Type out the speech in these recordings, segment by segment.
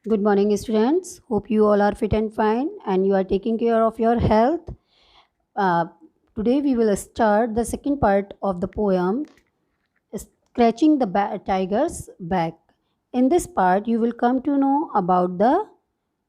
Good morning, students. Hope you all are fit and fine and you are taking care of your health. Uh, Today, we will start the second part of the poem, Scratching the Tiger's Back. In this part, you will come to know about the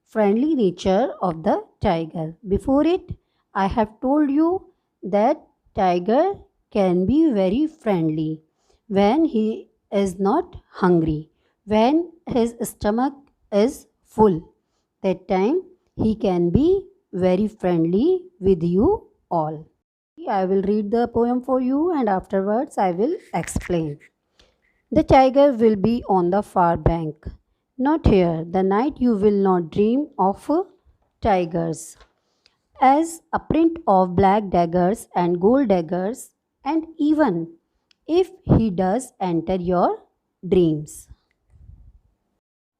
friendly nature of the tiger. Before it, I have told you that tiger can be very friendly when he is not hungry, when his stomach is full. That time he can be very friendly with you all. I will read the poem for you and afterwards I will explain. The tiger will be on the far bank. Not here, the night you will not dream of tigers. As a print of black daggers and gold daggers, and even if he does enter your dreams.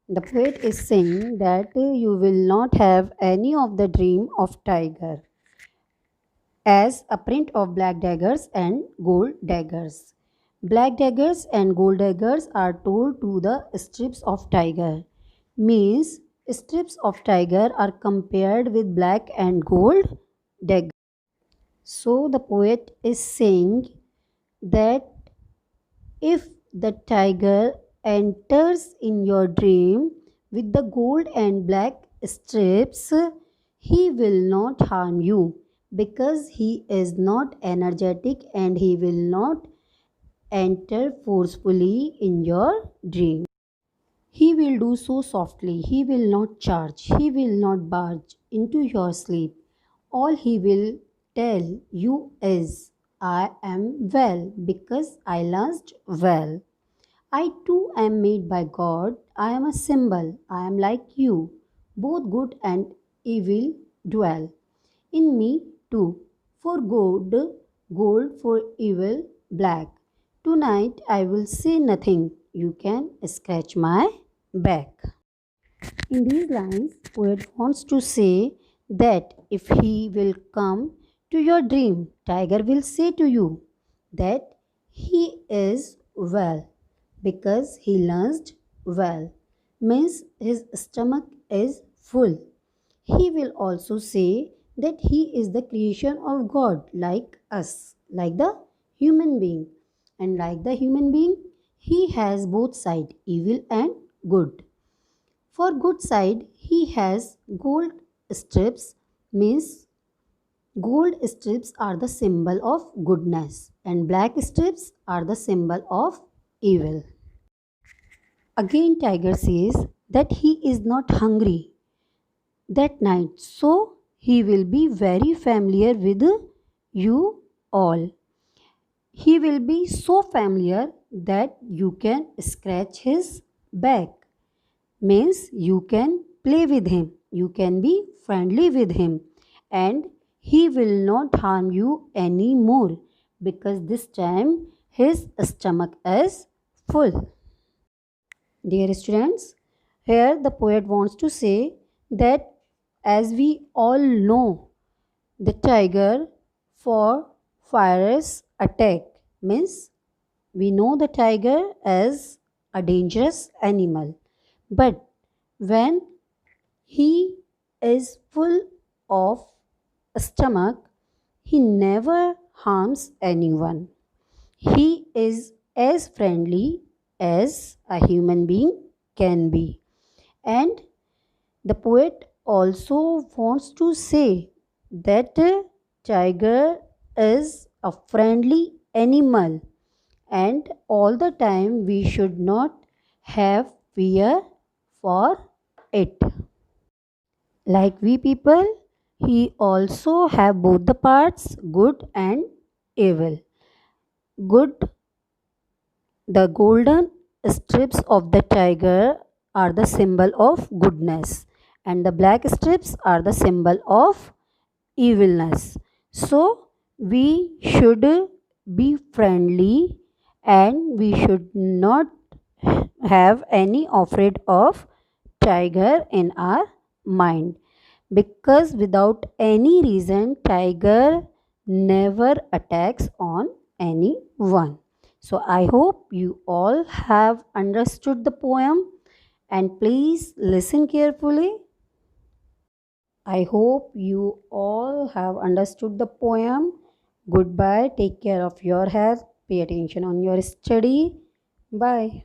The poet is saying that you will not have any of the dream of tiger as a print of black daggers and gold daggers. Black daggers and gold daggers are told to the strips of tiger. Means strips of tiger are compared with black and gold daggers. So the poet is saying that if the tiger enters in your dream with the gold and black strips, he will not harm you because he is not energetic and he will not enter forcefully in your dream. He will do so softly, he will not charge, he will not barge into your sleep. All he will tell you is, I am well because I last well. I too am made by God. I am a symbol. I am like you. Both good and evil dwell in me too. For good, gold, for evil, black. Tonight I will say nothing. You can scratch my back. In these lines, poet wants to say that if he will come to your dream, tiger will say to you that he is well because he lunched well, means his stomach is full. He will also say that he is the creation of God like us, like the human being. And like the human being, he has both side, evil and good. For good side, he has gold strips, means gold strips are the symbol of goodness and black strips are the symbol of evil. Again, tiger says that he is not hungry that night, so he will be very familiar with you all. He will be so familiar that you can scratch his back. Means you can play with him, you can be friendly with him, and he will not harm you anymore because this time his stomach is full. Dear students, here the poet wants to say that as we all know, the tiger for fierce attack, means we know the tiger as a dangerous animal, but when he is full of stomach, he never harms anyone. He is as friendly as a human being can be. And the poet also wants to say that tiger is a friendly animal and all the time we should not have fear for it. Like we people, he also have both the parts good and evil. Good, the golden strips of the tiger are the symbol of goodness and the black strips are the symbol of evilness. So we should be friendly and we should not have any afraid of tiger in our mind because without any reason tiger never attacks on anyone. So I hope you all have understood the poem and please listen carefully. I hope you all have understood the poem. Goodbye. Take care of your health. Pay attention on your study. Bye.